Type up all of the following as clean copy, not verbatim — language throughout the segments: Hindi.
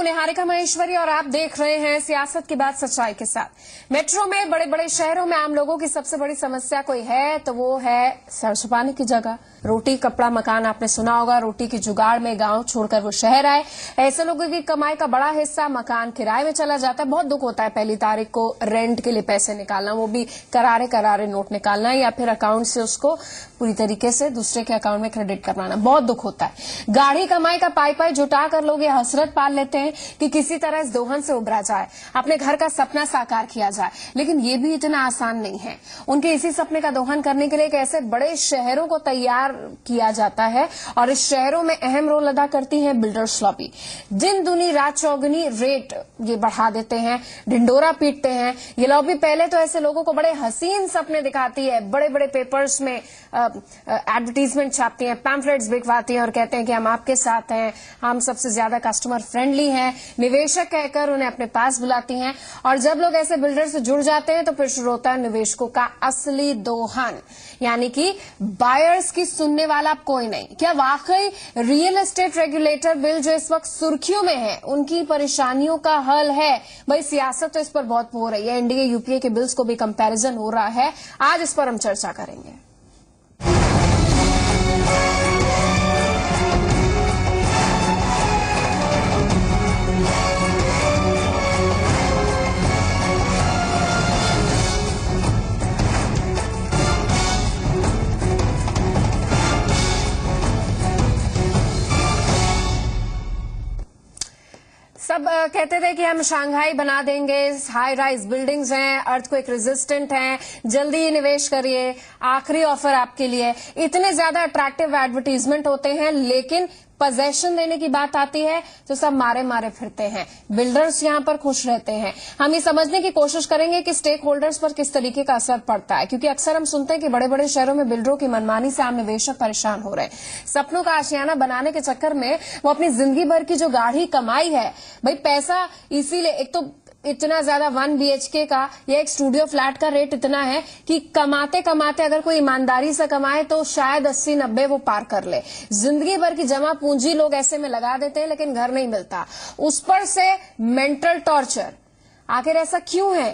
निहारिका महेश्वरी और आप देख रहे हैं सियासत की बात सच्चाई के साथ। मेट्रो में बड़े बड़े शहरों में आम लोगों की सबसे बड़ी समस्या कोई है तो वो है सर छुपाने की जगह। रोटी कपड़ा मकान आपने सुना होगा, रोटी की जुगाड़ में गांव छोड़कर वो शहर आए। ऐसे लोगों की कमाई का बड़ा हिस्सा मकान किराए में चला जाता है। बहुत दुख होता है पहली तारीख को रेंट के लिए पैसे निकालना, वो भी करारे करारे नोट निकालना या फिर अकाउंट से उसको पूरी तरीके से दूसरे के अकाउंट में क्रेडिट करवाना। बहुत दुख होता है। गाढ़ी कमाई का पाई पाई जुटा कर लोग ये हसरत पाल लेते हैं कि किसी तरह इस दोहन से उबरा जाए, अपने घर का सपना साकार किया जाए। लेकिन ये भी इतना आसान नहीं है। उनके इसी सपने का दोहन करने के लिए एक ऐसे बड़े शहरों को तैयार किया जाता है और इस शहरों में अहम रोल अदा करती है बिल्डर्स लॉबी। दिन दुनी रात चौगुनी रेट ये बढ़ा देते हैं, ढिंडोरा पीटते हैं। ये लॉबी पहले तो ऐसे लोगों को बड़े हसीन सपने दिखाती है, बड़े बड़े पेपर्स में एडवर्टीजमेंट छापती हैं, पैम्फलेट्स बिकवाती हैं और कहते हैं कि हम आपके साथ हैं, हम सबसे ज्यादा कस्टमर फ्रेंडली हैं, निवेशक कहकर उन्हें अपने पास बुलाती हैं। और जब लोग ऐसे बिल्डर से जुड़ जाते हैं तो फिर शुरू होता है निवेशकों का असली दोहन, यानी कि बायर्स की सुनने वाला अब कोई नहीं। क्या वाकई रियल एस्टेट रेगुलेटर बिल जो इस वक्त सुर्खियों में है उनकी परेशानियों का हल है? भाई सियासत तो इस पर बहुत हो रही है, एनडीए यूपीए के बिल्स को भी कंपैरिजन हो रहा है। आज इस पर हम चर्चा करेंगे। सब कहते थे कि हम शंघाई बना देंगे, हाई राइज बिल्डिंग्स हैं, अर्थक्वेक रेजिस्टेंट हैं, जल्दी ही निवेश करिए, आखिरी ऑफर आपके लिए। इतने ज्यादा अट्रैक्टिव एडवर्टीजमेंट होते हैं, लेकिन पोजेशन देने की बात आती है तो सब मारे मारे फिरते हैं। बिल्डर्स यहां पर खुश रहते हैं। हम ये समझने की कोशिश करेंगे कि स्टेक होल्डर्स पर किस तरीके का असर पड़ता है, क्योंकि अक्सर हम सुनते हैं कि बड़े बड़े शहरों में बिल्डरों की मनमानी से आम निवेशक परेशान हो रहे हैं। सपनों का आशियाना बनाने के चक्कर में वो अपनी जिंदगी भर की जो गाढ़ी कमाई है, भाई पैसा इसीलिए एक तो इतना ज्यादा 1 BHK का या एक स्टूडियो फ्लैट का रेट इतना है कि कमाते कमाते अगर कोई ईमानदारी से कमाए तो शायद 80-90 वो पार कर ले। जिंदगी भर की जमा पूंजी लोग ऐसे में लगा देते हैं, लेकिन घर नहीं मिलता। उस पर से मेंटल टॉर्चर। आखिर ऐसा क्यों है?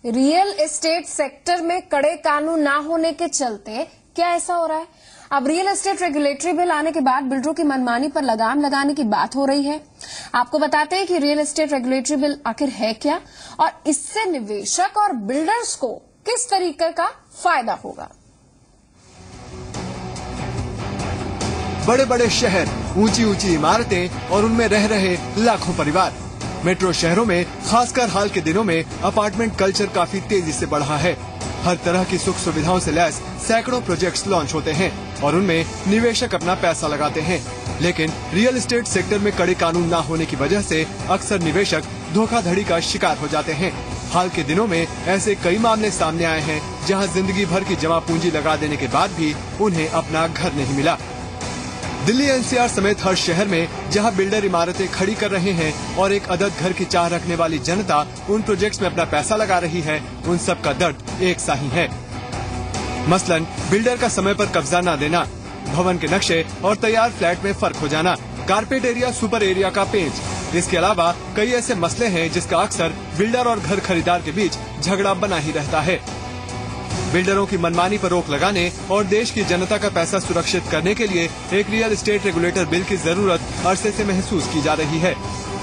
रियल एस्टेट सेक्टर में कड़े कानून ना होने के चलते क्या ऐसा हो रहा है? अब रियल एस्टेट रेगुलेटरी बिल आने के बाद बिल्डरों की मनमानी पर लगाम लगाने की बात हो रही है। आपको बताते हैं कि रियल एस्टेट रेगुलेटरी बिल आखिर है क्या और इससे निवेशक और बिल्डर्स को किस तरीके का फायदा होगा। बड़े बड़े शहर, ऊंची ऊंची इमारतें और उनमें रह रहे लाखों परिवार। मेट्रो शहरों में खासकर हाल के दिनों में अपार्टमेंट कल्चर काफी तेजी से बढ़ा है। हर तरह की सुख सुविधाओं से लैस सैकड़ों प्रोजेक्ट्स लॉन्च होते हैं और उनमें निवेशक अपना पैसा लगाते हैं। लेकिन रियल एस्टेट सेक्टर में कड़े कानून न होने की वजह से अक्सर निवेशक धोखाधड़ी का शिकार हो जाते हैं। हाल के दिनों में ऐसे कई मामले सामने आए हैं जहां जिंदगी भर की जमा पूंजी लगा देने के बाद भी उन्हें अपना घर नहीं मिला। दिल्ली NCR समेत हर शहर में जहां बिल्डर इमारतें खड़ी कर रहे हैं और एक अदद घर की चाह रखने वाली जनता उन प्रोजेक्ट्स में अपना पैसा लगा रही है, उन सब का दर्द एक सा ही है। मसलन बिल्डर का समय पर कब्जा न देना, भवन के नक्शे और तैयार फ्लैट में फर्क हो जाना, कारपेट एरिया सुपर एरिया का पेंच। इसके अलावा कई ऐसे मसले हैं जिसका अक्सर बिल्डर और घर खरीदार के बीच झगड़ा बना ही रहता है। बिल्डरों की मनमानी पर रोक लगाने और देश की जनता का पैसा सुरक्षित करने के लिए एक रियल एस्टेट रेगुलेटर बिल की जरूरत अरसे से महसूस की जा रही है।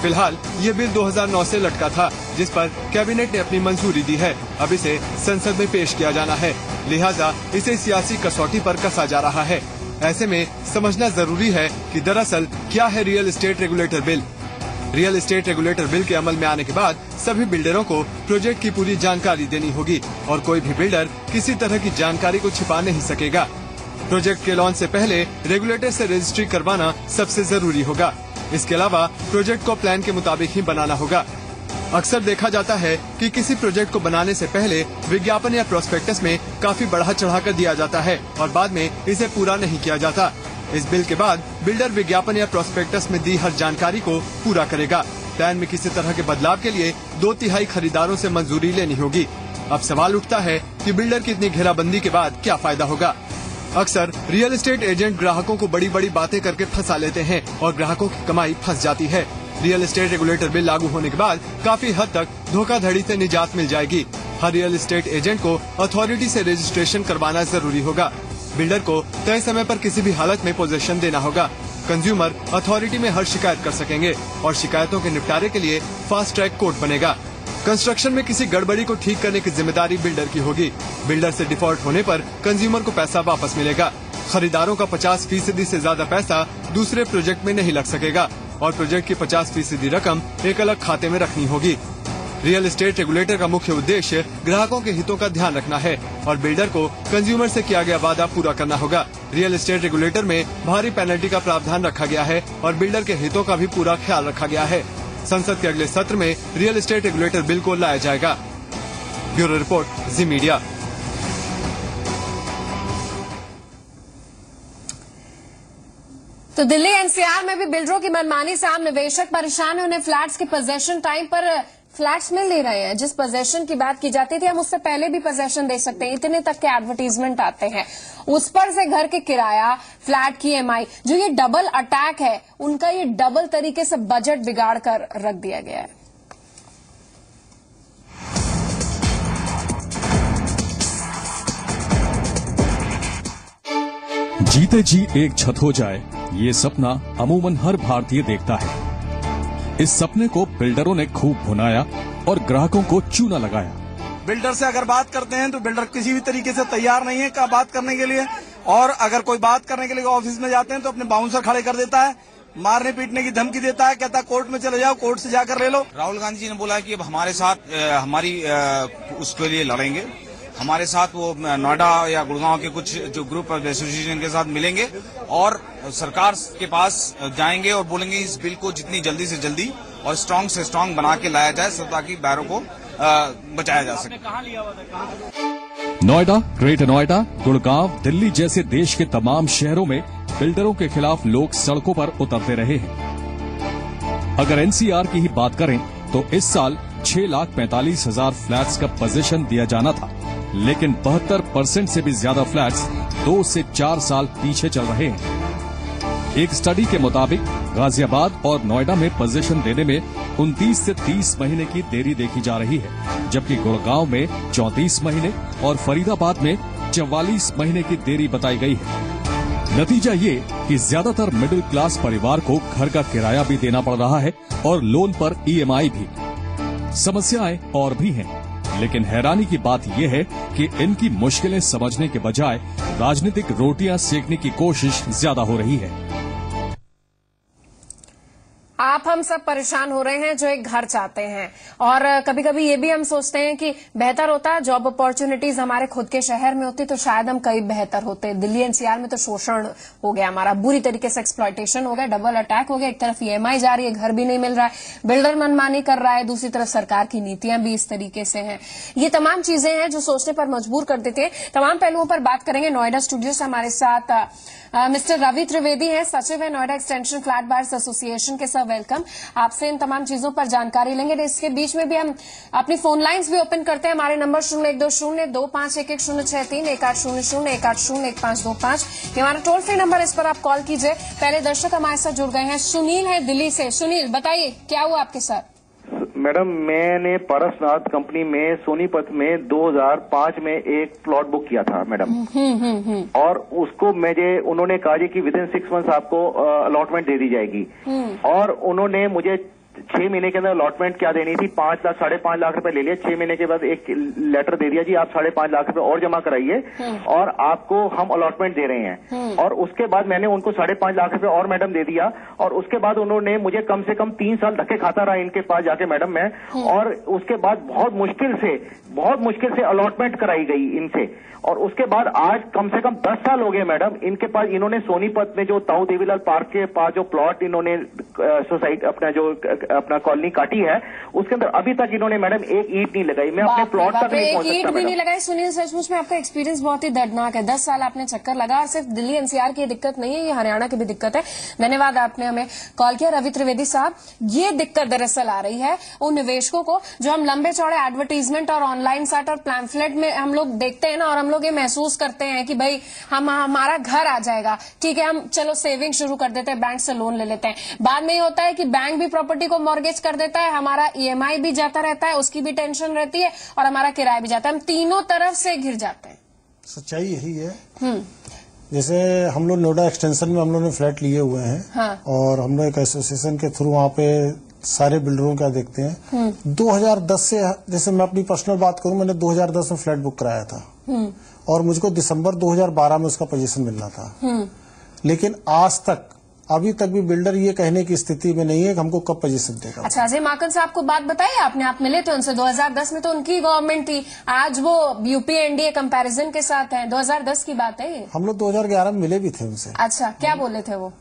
फिलहाल ये बिल 2009 से लटका था, जिस पर कैबिनेट ने अपनी मंजूरी दी है। अब इसे संसद में पेश किया जाना है, लिहाजा इसे सियासी कसौटी पर कसा जा रहा है। ऐसे में समझना जरूरी है कि दरअसल क्या है real estate regulator bill. Real estate regulator bill के अमल में आने के बाद सभी बिल्डरों को प्रोजेक्ट की पूरी जानकारी देनी होगी और कोई भी बिल्डर किसी तरह की जानकारी को छिपा नहीं सकेगा। प्रोजेक्ट के लॉन्च से पहले रेगुलेटर से रजिस्ट्री करवाना सबसे जरूरी होगा। इसके अलावा प्रोजेक्ट को प्लान के मुताबिक ही बनाना होगा। अक्सर देखा जाता है कि किसी प्रोजेक्ट को बनाने से पहले विज्ञापन या प्रोस्पेक्टस में काफी बढ़ा चढ़ा कर दिया जाता है और बाद में इसे पूरा नहीं किया जाता। इस बिल के बाद बिल्डर विज्ञापन या प्रोस्पेक्टस में दी हर जानकारी को पूरा करेगा। प्लान में किसी तरह के बदलाव के लिए 2/3 खरीदारों से मंजूरी लेनी होगी। अब सवाल उठता है कि बिल्डर की इतनी घेराबंदी के बाद क्या फायदा होगा। अक्सर रियल एस्टेट एजेंट ग्राहकों को बड़ी बड़ी बातें करके फंसा लेते हैं और ग्राहकों की कमाई फंस जाती है। रियल एस्टेट रेगुलेटर बिल लागू होने के बाद काफी हद तक धोखाधड़ी से निजात मिल जाएगी। हर रियल एस्टेट एजेंट को अथॉरिटी से रजिस्ट्रेशन करवाना जरूरी होगा। बिल्डर को तय समय पर किसी भी हालत में पोजीशन देना होगा। कंज्यूमर अथॉरिटी में हर शिकायत कर सकेंगे और शिकायतों के निपटारे के लिए फास्ट ट्रैक कोर्ट बनेगा। कंस्ट्रक्शन में किसी गड़बड़ी को ठीक करने की जिम्मेदारी बिल्डर की होगी। बिल्डर से डिफॉल्ट होने पर कंज्यूमर को पैसा वापस मिलेगा। खरीदारों का 50% से ज्यादा पैसा दूसरे प्रोजेक्ट में नहीं लग सकेगा और प्रोजेक्ट की 50% रकम एक अलग खाते में रखनी होगी। रियल एस्टेट रेगुलेटर का मुख्य उद्देश्य ग्राहकों के हितों का ध्यान रखना है और बिल्डर को कंज्यूमर से किया गया वादा पूरा करना होगा। रियल एस्टेट रेगुलेटर में भारी पेनल्टी का प्रावधान रखा गया है और बिल्डर के हितों का भी पूरा ख्याल रखा गया है। संसद के अगले सत्र में रियल एस्टेट रेगुलेटर बिल को लाया जाएगा। ब्यूरो रिपोर्ट, जी मीडिया। तो दिल्ली एनसीआर में भी बिल्डरों की मनमानी से आम निवेशक परेशान है। उन्हें फ्लैट्स के पोजेशन टाइम पर फ्लैट्स मिल नहीं रहे हैं। जिस पोजेशन की बात की जाती थी हम उससे पहले भी पोजेशन दे सकते हैं, इतने तक के एडवर्टीजमेंट आते हैं। उस पर से घर के किराया, फ्लैट की EMI, जो ये डबल अटैक है, उनका ये डबल तरीके से बजट बिगाड़ कर रख दिया गया है। जीते जी एक छत हो जाए, ये सपना अमूमन हर भारतीय देखता है। इस सपने को बिल्डरों ने खूब भुनाया और ग्राहकों को चूना लगाया। बिल्डर से अगर बात करते हैं तो बिल्डर किसी भी तरीके से तैयार नहीं है बात करने के लिए, और अगर कोई बात करने के लिए ऑफिस में जाते हैं तो अपने बाउंसर खड़े कर देता है, मारने पीटने की धमकी देता है, कहता है कोर्ट में चले जाओ, कोर्ट से जाकर ले लो। राहुल गांधी जी ने बोला कि अब हमारे साथ हमारी उसके लिए लड़ेंगे। हमारे साथ वो नोएडा या गुड़गांव के कुछ जो ग्रुप एसोसिएशन के साथ मिलेंगे और सरकार के पास जाएंगे और बोलेंगे इस बिल को जितनी जल्दी से जल्दी और स्ट्रांग से स्ट्रांग बना के लाया जाए ताकि बैरों को बचाया जा सके। नोएडा, ग्रेटर नोएडा, गुड़गांव, दिल्ली जैसे देश के तमाम शहरों में बिल्डरों के खिलाफ लोग सड़कों पर उतरते रहे हैं। अगर एनसीआर की ही बात करें तो इस साल 6,45,000 फ्लैट्स का पोजीशन दिया जाना था, लेकिन 72% से भी ज्यादा फ्लैट्स 2 से 4 साल पीछे चल रहे हैं। एक स्टडी के मुताबिक गाजियाबाद और नोएडा में पोजीशन देने में 29 से 30 महीने की देरी देखी जा रही है, जबकि गुड़गांव में 34 महीने और फरीदाबाद में 44 महीने की देरी बताई गई है। नतीजा ये कि ज्यादातर मिडिल क्लास परिवार को घर का किराया भी देना पड़ रहा है और लोन पर EMI भी। समस्याएं और भी हैं, लेकिन हैरानी की बात यह है कि इनकी मुश्किलें समझने के बजाय राजनीतिक रोटियां सेकने की कोशिश ज्यादा हो रही है। आप हम सब परेशान हो रहे हैं जो एक घर चाहते हैं, और कभी कभी ये भी हम सोचते हैं कि बेहतर होता जॉब अपॉर्चुनिटीज हमारे खुद के शहर में होती तो शायद हम कहीं बेहतर होते। दिल्ली एनसीआर में तो शोषण हो गया हमारा, बुरी तरीके से एक्सप्लॉयटेशन हो गया, डबल अटैक हो गया। एक तरफ EMI जा रही है, घर भी नहीं मिल रहा है, बिल्डर मनमानी कर रहा है, दूसरी तरफ सरकार की नीतियां भी इस तरीके से हैं। ये तमाम चीजें हैं जो सोचने पर मजबूर कर देते हैं। तमाम पहलुओं पर बात करेंगे। नोएडा स्टूडियो से हमारे साथ मिस्टर रवि त्रिवेदी हैं, सचिव है Noida extension flat buyers association के। Sir welcome. आपसे इन तमाम चीजों पर जानकारी लेंगे। इसके बीच में भी हम अपनी फोन लाइंस भी ओपन करते हैं। हमारे नंबर 012025110631 180018015125 ये हमारा टोल फ्री नंबर, इस पर आप कॉल कीजिए। पहले दर्शक हमारे साथ जुड़ गए हैं, सुनील है दिल्ली से। सुनील बताइए क्या हुआ आपके साथ? मैडम, मैंने पारसनाथ कंपनी में सोनीपत में 2005 में एक प्लॉट बुक किया था मैडम, और उसको उन्होंने कहा जी कि विद इन 6 मंथ्स आपको अलॉटमेंट दे दी जाएगी, और उन्होंने मुझे 6 महीने के अंदर अलॉटमेंट क्या देनी थी, 5 लाख 5.5 लाख रुपए ले लिया। 6 महीने के बाद एक लेटर दे दिया जी आप 5.5 लाख रुपए और जमा कराइए और आपको हम अलॉटमेंट दे रहे हैं। और उसके बाद मैंने उनको 5.5 लाख रुपए और मैडम दे दिया, और उसके बाद उन्होंने मुझे कम से कम 3 साल धक्के खाता रहा इनके पास जाके मैडम मैं, और उसके बाद बहुत मुश्किल से अलॉटमेंट कराई गई इनसे। और उसके बाद आज कम से कम 10 साल हो गए मैडम इनके पास। इन्होंने सोनीपत में जो ताऊ देवीलाल पार्क के पास जो प्लॉट इन्होंने सोसाइटी अपना कॉलोनी काटी है, उसके अंदर अभी तक इन्होंने मैडम एक ईंट नहीं लगाई। मैं अपने प्लॉट तक नहीं पहुंच सकता। एक ईंट भी नहीं लगाई। सुनील, सचमुच में आपका एक्सपीरियंस बहुत ही दर्दनाक है। 10 साल आपने चक्कर लगा, और सिर्फ दिल्ली एनसीआर की दिक्कत नहीं है, ये हरियाणा की भी दिक्कत है। धन्यवाद, आपने हमें कॉल किया। रवि त्रिवेदी साहब, ये दिक्कत दरअसल आ रही है उन निवेशकों को जो हम लंबे चौड़े एडवर्टीजमेंट और ऑनलाइन साइट और पैम्फलेट में हम लोग देखते हैं ना, और हम लोग ये महसूस करते हैं कि भाई हमारा घर आ जाएगा, ठीक है, हम चलो सेविंग शुरू कर देते हैं, बैंक से लोन ले लेते हैं। बाद में ये होता है कि बैंक भी प्रॉपर्टी को को मॉर्गेज कर देता है, हमारा EMI भी जाता रहता है, उसकी भी टेंशन रहती है, और हमारा किराया भी जाता है, हम तीनों तरफ से घिर जाते हैं। सच्चाई यही है। जैसे हम लोग नोएडा एक्सटेंशन में हम लोग ने फ्लैट लिए हुए हैं। हाँ। और हम लोग एक एसोसिएशन के थ्रू वहाँ पे सारे बिल्डरों का देखते हैं। 2010 से, जैसे मैं अपनी पर्सनल बात करूं, मैंने 2010 में फ्लैट बुक कराया था और मुझको दिसंबर 2012 में उसका पोजीशन मिलना था। लेकिन आज तक अभी तक भी बिल्डर ये कहने की स्थिति में नहीं है कि हमको कब पोजीशन देगा। अच्छा, अजय माकन साहब को बात बताइए, आपने आप मिले थे उनसे, 2010 में तो उनकी गवर्नमेंट थी, आज वो यूपीए एनडीए कंपैरिजन के साथ हैं, 2010 की बात है ये। हम लोग 2011 में मिले भी थे उनसे। अच्छा, क्या बोले थे वो?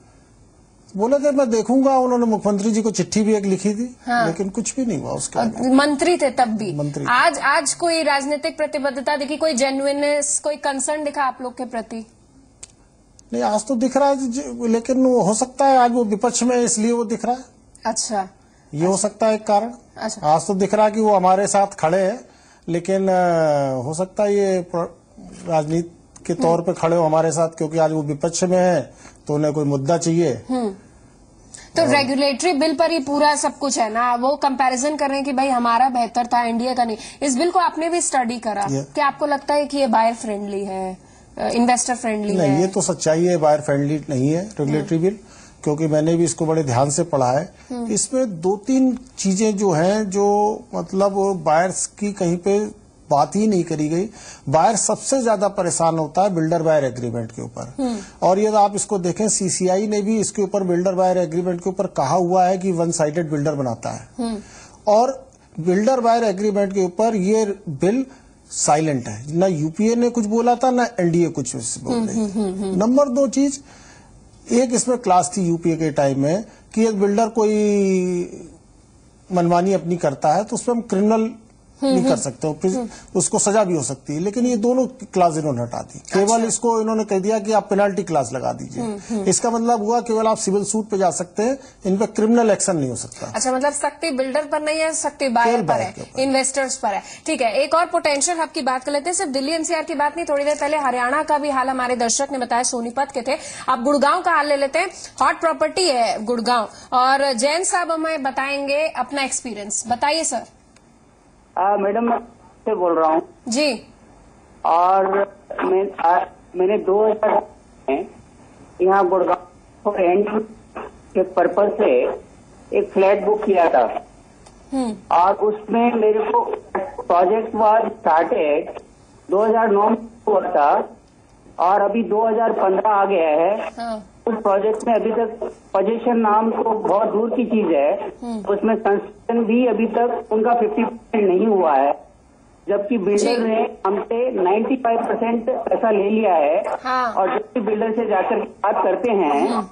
बोले थे मैं देखूंगा, उन्होंने मुख्यमंत्री जी को चिट्ठी भी एक लिखी थी। हाँ। लेकिन कुछ भी नहीं हुआ उसका। मंत्री थे तब भी। मंत्री। आज कोई राजनीतिक प्रतिबद्धता दिखी, कोई जेन्युइननेस, कोई कंसर्न दिखा आप लोग के प्रति? नहीं, आज तो दिख रहा है, लेकिन वो हो सकता है आज वो विपक्ष में इसलिए वो दिख रहा है। अच्छा, ये हो सकता है एक कारण। अच्छा। आज तो दिख रहा है कि वो हमारे साथ खड़े हैं, लेकिन हो सकता है ये राजनीति के तौर पे खड़े हो हमारे साथ, क्योंकि आज वो विपक्ष में है तो उन्हें कोई मुद्दा चाहिए। तो रेगुलेटरी बिल पर ही पूरा सब कुछ है ना, वो कंपैरिजन कर रहे हैं कि भाई हमारा बेहतर था, इंडिया का नहीं। इस बिल को आपने भी स्टडी करा, क्या आपको लगता है कि ये बायर फ्रेंडली है, इन्वेस्टर फ्रेंडली है? नहीं, ये तो सच्चाई है, बायर फ्रेंडली नहीं है रेगुलेटरी बिल, क्योंकि मैंने भी इसको बड़े ध्यान से पढ़ा है। इसमें 2-3 चीजें जो हैं, जो मतलब बायर्स की कहीं पे बात ही नहीं करी गई। बायर सबसे ज्यादा परेशान होता है बिल्डर बायर एग्रीमेंट के ऊपर। और यदि आप इसको देखें, सीसीआई ने भी इसके ऊपर बिल्डर बायर एग्रीमेंट के ऊपर कहा हुआ है कि 1 साइडेड बिल्डर बनाता है। और बिल्डर बायर एग्रीमेंट के ऊपर ये बिल साइलेंट है, ना यूपीए ने कुछ बोला था, ना एनडीए कुछ बोल रही। नंबर 2 चीज, एक इसमें क्लास थी यूपीए के टाइम में कि एक बिल्डर कोई मनमानी अपनी करता है तो उसमें हम क्रिमिनल नहीं कर सकते, फिर उसको सजा भी हो सकती है। लेकिन ये दोनों क्लास इन्होंने हटा दी। केवल इसको इन्होंने कह दिया कि आप पेनाल्टी क्लास लगा दीजिए। इसका मतलब हुआ केवल आप सिविल सूट पे जा सकते हैं, इन पे क्रिमिनल एक्शन नहीं हो सकता। अच्छा, मतलब सख्ती बिल्डर पर नहीं है, सख्ती बायर पर है, इन्वेस्टर्स पर है। ठीक है, एक और पोटेंशियल हब की बात कर लेते हैं। सिर्फ दिल्ली एनसीआर की बात नहीं, थोड़ी देर पहले हरियाणा का भी हाल हमारे दर्शक ने बताया, सोनीपत के थे। अब गुड़गांव का हाल ले लेते हैं। हॉट प्रॉपर्टी है गुड़गांव, और जैन साहब हमें बताएंगे अपना एक्सपीरियंस। बताइए सर। मैडम, मैं से बोल रहा हूँ जी। और मैंने 2000 में यहाँ गुड़गांव रेंट के पर्पज से एक फ्लैट बुक किया था। और उसमें मेरे को प्रोजेक्ट वाज स्टार्टेड 2009 में हुआ था, और अभी 2015 आ गया है। हाँ। उस प्रोजेक्ट में अभी तक पोजीशन नाम तो बहुत दूर की चीज है, उसमें कंस्ट्रक्शन भी अभी तक उनका 50% नहीं हुआ है, जबकि बिल्डर ने हमसे 95% पैसा ले लिया है। हाँ। और जब भी बिल्डर से जाकर बात करते हैं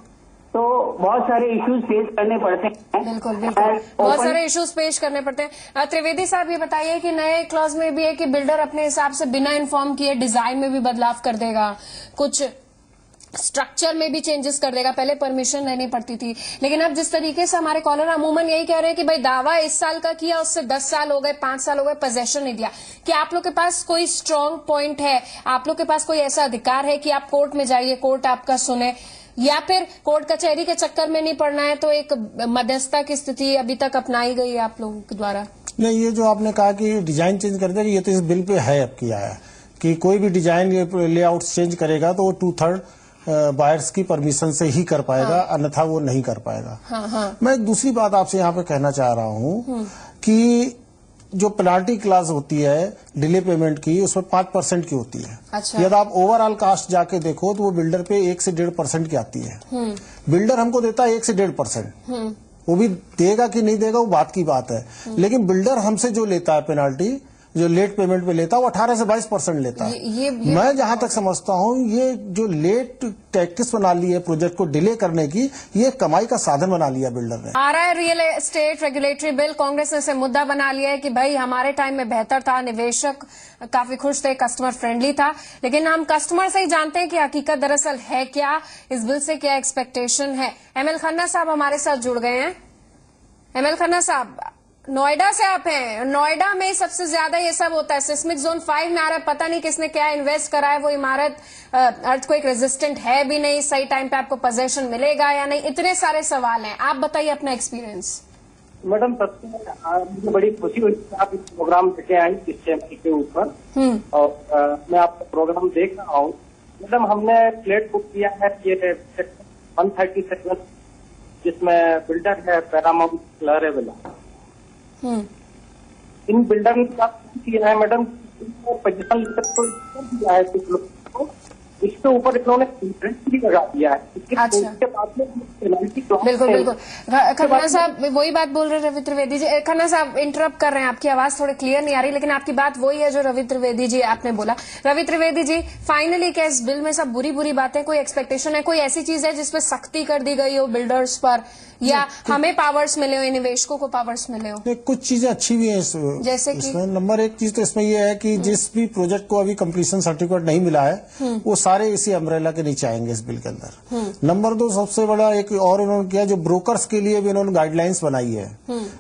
तो बहुत सारे इश्यूज फेस करने पड़ते हैं। बिल्कुल बिल्कुल, बहुत सारे इश्यूज पेश करने पड़ते हैं। त्रिवेदी साहब, ये बताइए कि नए क्लॉज में भी है कि बिल्डर अपने हिसाब से बिना इन्फॉर्म किए डिजाइन में भी बदलाव कर देगा, कुछ स्ट्रक्चर में भी चेंजेस कर देगा। पहले परमिशन लेनी पड़ती थी, लेकिन अब जिस तरीके से हमारे कॉलर अमूमन यही कह रहे हैं कि भाई दावा इस साल का किया, उससे 10 साल हो गए, 5 साल हो गए, पोजेशन नहीं दिया। क्या आप लोग के पास कोई स्ट्रांग पॉइंट है, आप लोग के पास कोई ऐसा अधिकार है कि आप कोर्ट में जाइए, कोर्ट आपका सुने, या फिर कोर्ट कचहरी के चक्कर में नहीं पड़ना है? तो एक मध्यस्थता की स्थिति अभी तक अपनाई गई है आप लोगों के द्वारा? नहीं, ये जो आपने कहा कि डिजाइन चेंज कर देगा, ये तो इस बिल पे है अब किया है कि कोई भी डिजाइन लेआउट चेंज करेगा तो वो 2/3 बायर्स की परमिशन से ही कर पाएगा। हाँ। अन्यथा वो नहीं कर पाएगा। हाँ। मैं दूसरी बात आपसे यहाँ पे कहना चाह रहा हूँ कि जो पेनाल्टी क्लास होती है डिले पेमेंट की, उसमें 5% की होती है। अच्छा। यदि आप ओवरऑल कास्ट जाके देखो तो वो बिल्डर पे 1 से 1.5% की आती है। बिल्डर हमको देता है 1 से 1.5%। वो भी देगा कि नहीं देगा वो बात की बात है, लेकिन बिल्डर हमसे जो लेता है पेनाल्टी, जो लेट पेमेंट पे लेता है, वो 18 से 22% लेता है। ये मैं जहां तक समझता हूं, ये जो लेट टैक्टिस बना ली है प्रोजेक्ट को डिले करने की, ये कमाई का साधन बना लिया बिल्डर ने। आ रहा है real estate regulatory bill, Congress ने इसे मुद्दा बना लिया है कि भाई हमारे टाइम में बेहतर था, निवेशक काफी खुश थे, कस्टमर फ्रेंडली था। लेकिन हम कस्टमर से ही जानते हैं कि हकीकत दरअसल है क्या, इस बिल से क्या एक्सपेक्टेशन है। ML खन्ना साहब हमारे साथ जुड़ गए हैं। ML खन्ना साहब, नोएडा से आप हैं, नोएडा में सबसे ज्यादा ये सब होता है, सिस्मिक जोन 5 में आ रहा है, पता नहीं किसने क्या इन्वेस्ट करा है, वो इमारत अर्थक्वेक रेजिस्टेंट है भी नहीं, सही टाइम पे आपको पोजेशन मिलेगा या नहीं, इतने सारे सवाल हैं। आप बताइए अपना एक्सपीरियंस। मैडम सबसे मुझे बड़ी खुशी हुई कि आप इस प्रोग्राम लेके आई इस चैनल के ऊपर, और मैं आपका प्रोग्राम देख रहा हूँ। मैडम हमने फ्लैट बुक किया है ये 137, जिसमें बिल्डर है पैरामाउंट लहरेवाला। इन बिल्डर ने क्या किया है मैडम, पोजीशन लेकर तो दिया है कुछ लोगों को, इसके ऊपर इन्होंने इंटरेस्ट भी लगा दिया है। अच्छा। उसके बाद में बिल्कुल बिल्कुल खन्ना साहब वही बात बोल रहे हैं रवि त्रिवेदी जी। खन्ना साहब इंटरप्ट कर रहे हैं, आपकी आवाज थोड़ी क्लियर नहीं आ रही, लेकिन आपकी बात वही है जो रवि त्रिवेदी जी आपने बोला। रवि त्रिवेदी जी, फाइनली क्या इस बिल में सब बुरी बुरी बातें, कोई एक्सपेक्टेशन है, कोई ऐसी चीज है जिसपे सख्ती कर दी गई हो बिल्डर्स पर, या हमें पावर्स मिले हो, निवेशकों को पावर्स मिले हो? कुछ चीजें अच्छी भी हैं जैसे कि इसमें नंबर एक चीज तो इसमें यह है कि जिस भी प्रोजेक्ट को अभी कंप्लीशन सर्टिफिकेट नहीं मिला है वो सारे इसी अम्ब्रेला के नीचे आएंगे इस बिल के अंदर। नंबर दो, सबसे बड़ा एक और इन्होंने किया, जो ब्रोकर्स के लिए भी इन्होंने गाइडलाइंस बनाई है।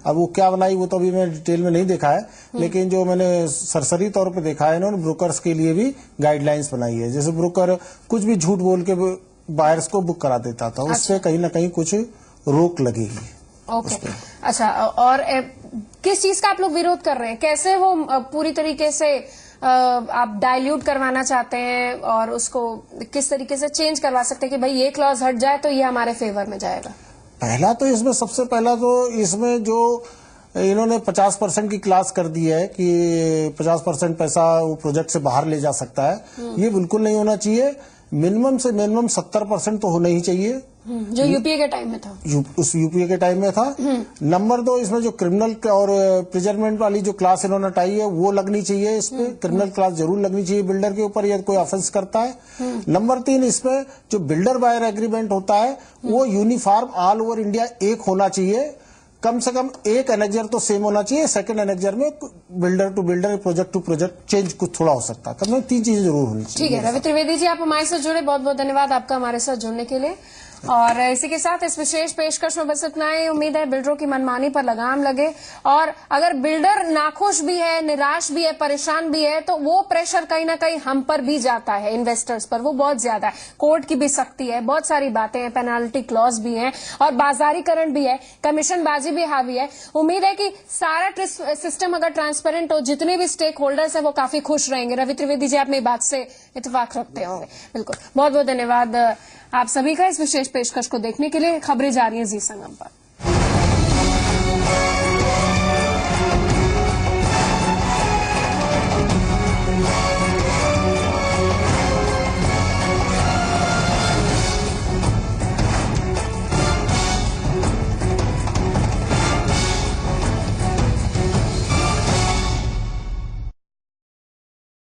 अब वो क्या बनाई वो तो अभी मैं डिटेल में नहीं देखा है, लेकिन जो मैंने सरसरी तौर पर देखा है, इन्होंने ब्रोकर्स के लिए भी गाइडलाइंस बनाई है। जैसे ब्रोकर कुछ भी झूठ बोल के बायर्स को बुक करा देता था, उससे कहीं ना कहीं कुछ रोक लगेगी। ओके अच्छा, और किस चीज का आप लोग विरोध कर रहे हैं? कैसे वो पूरी तरीके से आप डाइल्यूट करवाना चाहते हैं, और उसको किस तरीके से चेंज करवा सकते हैं कि भाई ये क्लॉज हट जाए तो ये हमारे फेवर में जाएगा? पहला तो इसमें सबसे पहला तो इसमें जो इन्होंने 50% की क्लास कर दी है कि 50% पैसा वो प्रोजेक्ट से बाहर ले जा सकता है, ये बिल्कुल नहीं होना चाहिए। मिनिमम से मिनिमम 70% तो होना ही चाहिए, जो यूपीए के टाइम में था। उस यूपीए के टाइम में था। नंबर दो, इसमें जो क्रिमिनल और प्रिजर्वमेंट वाली जो क्लास इन्होंने हटाई है वो लगनी चाहिए। इसमें क्रिमिनल क्लास जरूर लगनी चाहिए बिल्डर के ऊपर यदि कोई ऑफेंस करता है। नंबर तीन, इसमें जो बिल्डर बायर एग्रीमेंट होता है वो यूनिफॉर्म ऑल ओवर इंडिया एक होना चाहिए। कम से कम एक एनेक्जर तो सेम होना चाहिए, सेकंड एनेक्जर में builder to builder, project to project change कुछ थोड़ा हो सकता है। कम से कम 3 चीजें जरूर होनी चाहिए। ठीक है रवि त्रिवेदी जी, आप हमारे साथ जुड़े, बहुत बहुत धन्यवाद आपका हमारे साथ जुड़ने के लिए। और इसी के साथ इस विशेष पेशकश में बस इतना ही। उम्मीद है बिल्डरों की मनमानी पर लगाम लगे, और अगर बिल्डर नाखुश भी है, निराश भी है, परेशान भी है, तो वो प्रेशर कहीं ना कहीं हम पर भी जाता है, इन्वेस्टर्स पर, वो बहुत ज्यादा है। कोर्ट की भी सख्ती है, बहुत सारी बातें हैं, पेनाल्टी क्लॉज भी हैं, और बाजारीकरण भी है, कमीशनबाजी भी हावी है। उम्मीद है कि सारा सिस्टम अगर ट्रांसपेरेंट हो, जितने भी स्टेक होल्डर्स है वो काफी खुश रहेंगे। रवि त्रिवेदी जी, आप मेरी बात से इत्तेफाक रखते होंगे। बिल्कुल, बहुत बहुत धन्यवाद आप सभी का इस विशेष पेशकश को देखने के लिए। खबरें जारी हैं जी संगम पर।